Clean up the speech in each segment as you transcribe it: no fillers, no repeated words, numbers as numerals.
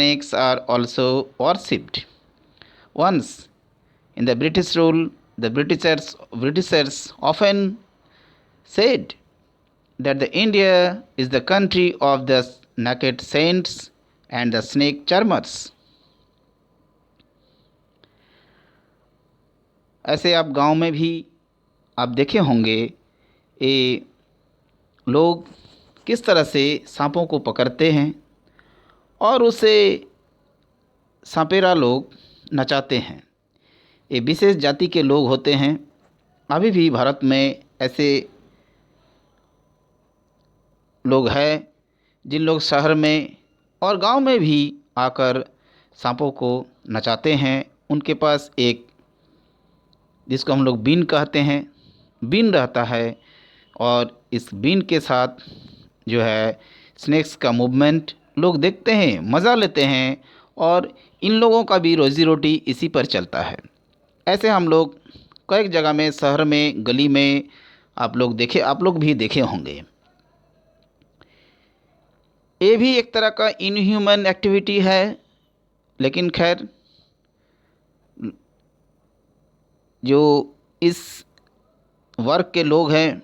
snakes are also worshipped. Once, in the British rule, the Britishers often said that the India is the country of the naked saints and the snake charmers. ऐसे आप गांव में भी आप देखे होंगे ये लोग किस तरह से सांपों को पकड़ते हैं और उसे सांपेरा लोग नचाते हैं। ये विशेष जाति के लोग होते हैं। अभी भी भारत में ऐसे लोग हैं जिन लोग शहर में और गांव में भी आकर सांपों को नचाते हैं। उनके पास एक जिसको हम लोग बीन कहते हैं, बीन रहता है और इस बीन के साथ जो है स्नेक्स का मूवमेंट लोग देखते हैं, मज़ा लेते हैं और इन लोगों का भी रोज़ी रोटी इसी पर चलता है। ऐसे हम लोग कई जगह में, शहर में, गली में आप लोग भी देखे होंगे। ये भी एक तरह का इनह्यूमन एक्टिविटी है, लेकिन खैर जो इस वर्ग के लोग हैं,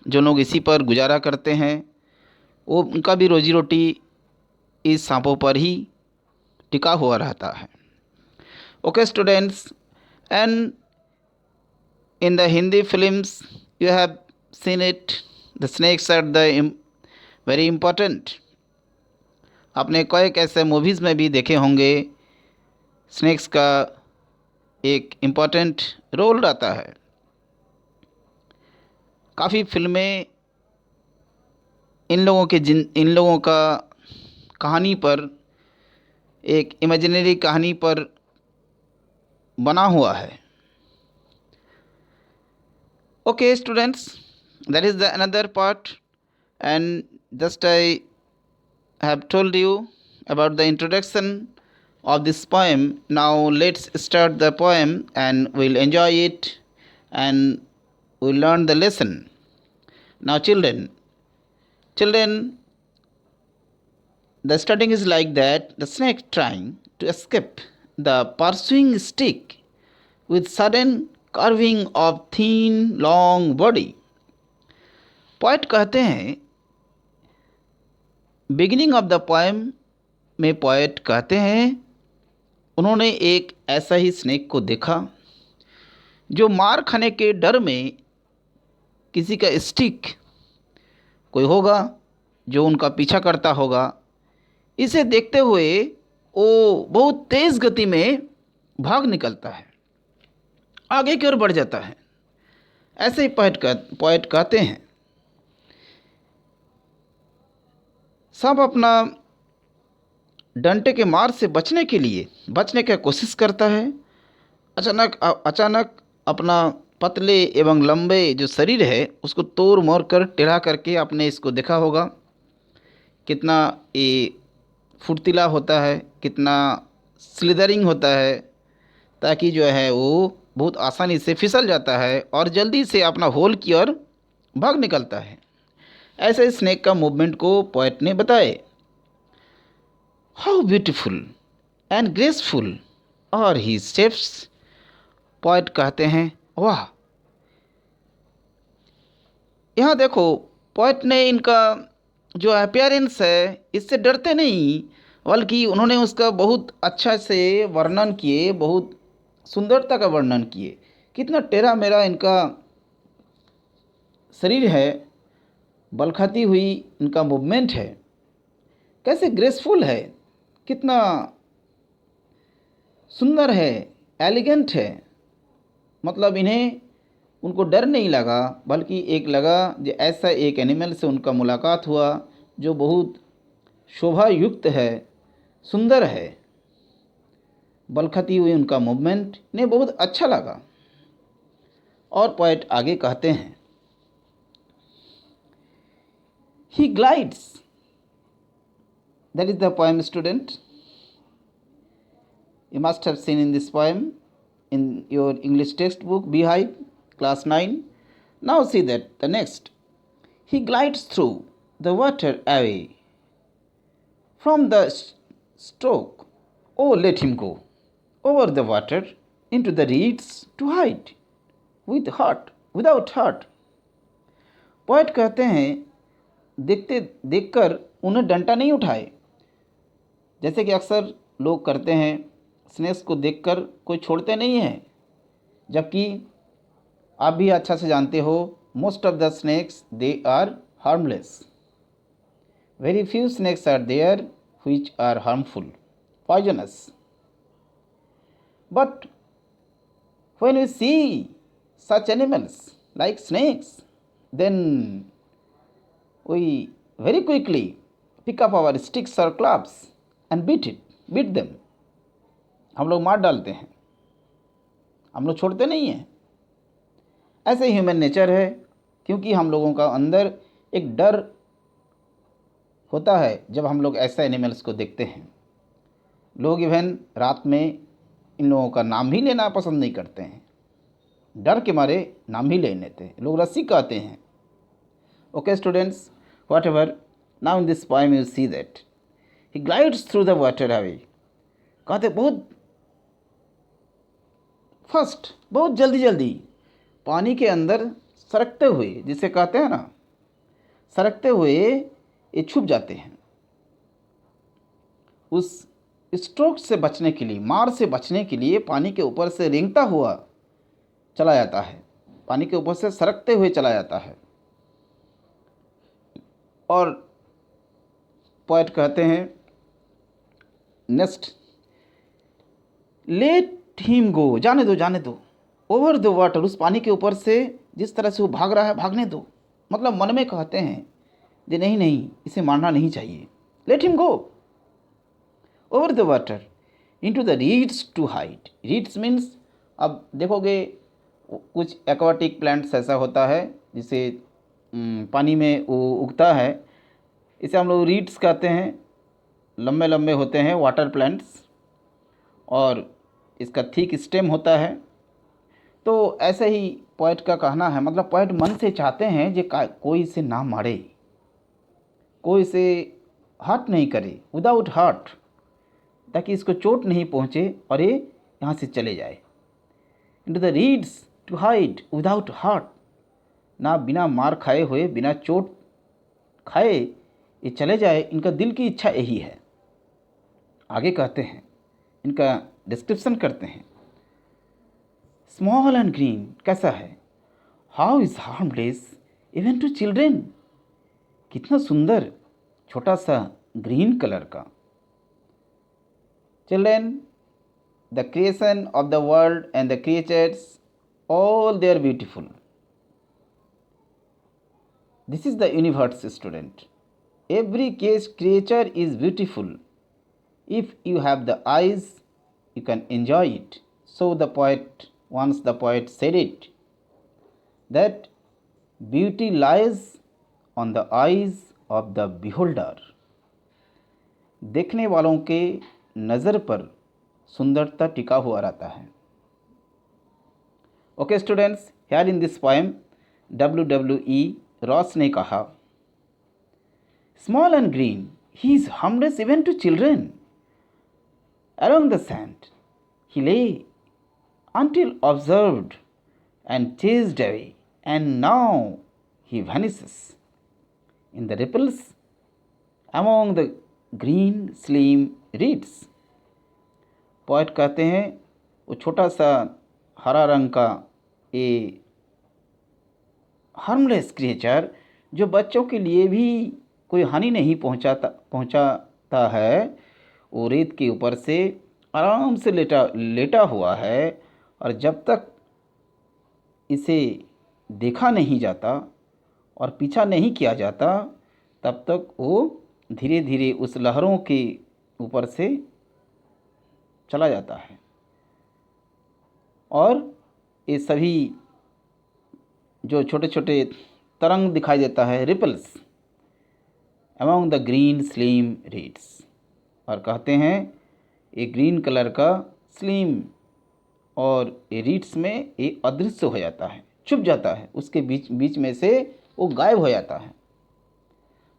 जो लोग इसी पर गुजारा करते हैं, वो उनका भी रोजी रोटी इस सांपों पर ही टिका हुआ रहता है। Okay students, and in the Hindi films you have seen it, the snakes are the very important. आपने कई ऐसे मूवीज़ में भी देखे होंगे स्नेक्स का एक इम्पोर्टेंट रोल रहता है। काफ़ी फिल्में इन लोगों का कहानी पर, एक इमेजिनरी कहानी पर बना हुआ है। Okay students, that is the another part, and just I have told you about the introduction of this poem. Now let's start the poem and we'll enjoy it and we'll learn the lesson. Now children, the starting is like that: the snake trying to escape the pursuing stick with sudden curving of thin long body. Poet कहते हैं, beginning of the poem में poet कहते हैं उन्होंने एक ऐसा ही snake को देखा जो मार खाने के डर में किसी का स्टिक कोई होगा जो उनका पीछा करता होगा। इसे देखते हुए वो बहुत तेज़ गति में भाग निकलता है, आगे की ओर बढ़ जाता है। ऐसे ही पोएट कहते हैं सांप अपना डंटे के मार से बचने की कोशिश करता है। अचानक अपना पतले एवं लंबे जो शरीर है उसको तोड़ मोड़ कर टेढ़ा करके आपने इसको देखा होगा, कितना ये फुर्तीला होता है, कितना स्लिदरिंग होता है, ताकि जो है वो बहुत आसानी से फिसल जाता है और जल्दी से अपना होल की ओर भाग निकलता है। ऐसे स्नेक का मूवमेंट को पोएट ने बताए। हाउ ब्यूटीफुल एंड ग्रेसफुल और ही स्टेप्स। पोएट कहते हैं वाह, यहाँ देखो पोएट ने इनका जो अपीयरेंस है इससे डरते नहीं, बल्कि उन्होंने उसका बहुत अच्छा से वर्णन किए, बहुत सुंदरता का वर्णन किए। कितना टेढ़ा मेरा इनका शरीर है, बलखाती हुई इनका मूवमेंट है, कैसे ग्रेसफुल है, कितना सुंदर है, एलिगेंट है। मतलब उनको डर नहीं लगा, बल्कि एक लगा जो ऐसा एक एनिमल से उनका मुलाकात हुआ जो बहुत शोभा युक्त है, सुंदर है। बलखाती हुई उनका मूवमेंट ने बहुत अच्छा लगा। और पोएट आगे कहते हैं, he glides. That is the poem, student. You must have seen in this poem in your English textbook, Beehive, class 9. Now see that the next. He glides through the water away from the stroke Oh, let him go over the water into the reeds to hide without hurt. Poet कहते हैं देखते देखकर उन्हें डंटा नहीं उठाए, जैसे कि अक्सर लोग करते हैं। स्नेक्स को देखकर कोई छोड़ते नहीं है, जबकि आप भी अच्छा से जानते हो most of the snakes they are harmless. Very few snakes are there which are harmful, poisonous. But when we see such animals like snakes, then we very quickly pick up our sticks or clubs and beat them. हम लोग मार डालते हैं, हम लोग छोड़ते नहीं हैं। ऐसे ह्यूमन नेचर है, क्योंकि हम लोगों का अंदर एक डर होता है जब हम लोग ऐसे एनिमल्स को देखते हैं। लोग इवन रात में इन लोगों का नाम ही लेना पसंद नहीं करते हैं, डर के मारे नाम ही ले लेते हैं। लोग रस्सी कहते हैं। Okay students, what ever, now in this poem you see that he glides through the water away. कहते बहुत फर्स्ट, बहुत जल्दी जल्दी पानी के अंदर सरकते हुए, जिसे कहते हैं ना सरकते हुए, ये छुप जाते हैं। उस स्ट्रोक से बचने के लिए, मार से बचने के लिए पानी के ऊपर से रेंगता हुआ चला जाता है, पानी के ऊपर से सरकते हुए चला जाता है। और पोएट कहते हैं नेक्स्ट, लेट हिम गो, जाने दो ओवर द वाटर, उस पानी के ऊपर से जिस तरह से वो भाग रहा है भागने दो। मतलब मन में कहते हैं जे नहीं, इसे मारना नहीं चाहिए। Let him go over the water into the reeds to hide. Reeds means, अब देखोगे कुछ एक्वाटिक प्लांट्स ऐसा होता है जिसे पानी में वो उगता है, इसे हम लोग रीड्स कहते हैं। लंबे लंबे होते हैं वाटर प्लांट्स, और इसका थिक स्टेम होता है। तो ऐसे ही पोएट का कहना है, मतलब पोएट मन से चाहते हैं जे कोई इसे ना मारे, कोई इसे हर्ट नहीं करे, विदाउट हर्ट, ताकि इसको चोट नहीं पहुँचे और ये यहाँ से चले जाए। Into the reeds to hide without hurt, ना बिना मार खाए हुए, बिना चोट खाए ये चले जाए। इनका दिल की इच्छा यही है। आगे कहते हैं, इनका डिस्क्रिप्शन करते हैं। स्मॉल एंड ग्रीन, कैसा है? How is harmless even to children, कितना सुंदर, छोटा सा ग्रीन कलर का। Children, the creation of the world and the creatures, all they are beautiful. This is the universe, student. Every creature is beautiful. If you have the eyes, you can enjoy it. So the poet said it, that beauty lies on the eyes of the beholder. देखने वालों के नज़र पर सुंदरता टिका हुआ रहता है। Okay students, here in this poem WWE Ross ने कहा, small and green he is harmless even to children, along the sand he lay until observed and chased away, and now he vanishes in the ripples among the green slim reeds. Poet कहते हैं वो छोटा सा हरा रंग का ये harmless creature, जो बच्चों के लिए भी कोई हानि नहीं पहुंचाता है, वो रेत के ऊपर से आराम से लेटा हुआ है। और जब तक इसे देखा नहीं जाता और पीछा नहीं किया जाता, तब तक वो धीरे धीरे उस लहरों के ऊपर से चला जाता है। और ये सभी जो छोटे छोटे तरंग दिखाई देता है, ripples among the green slime reeds, और कहते हैं ये ग्रीन कलर का स्लीम और ये रीड्स में ये अदृश्य हो जाता है, छुप जाता है, उसके बीच में से वो गायब हो जाता है।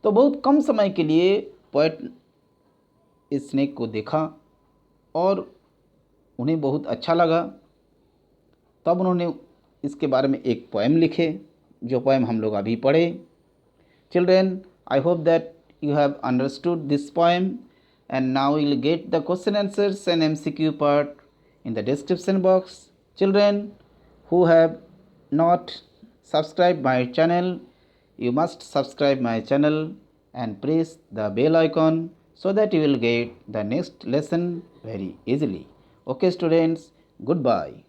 तो बहुत कम समय के लिए पोएट इस स्नेक को देखा और उन्हें बहुत अच्छा लगा। तब उन्होंने इसके बारे में एक पोएम लिखे, जो पोएम हम लोग अभी पढ़े। Children, I hope that you have understood this poem, and now you'll get the question answers and MCQ part in the description box. Children who have not subscribed my channel, you must subscribe my channel and press the bell icon so that you will get the next lesson very easily. Okay students, goodbye.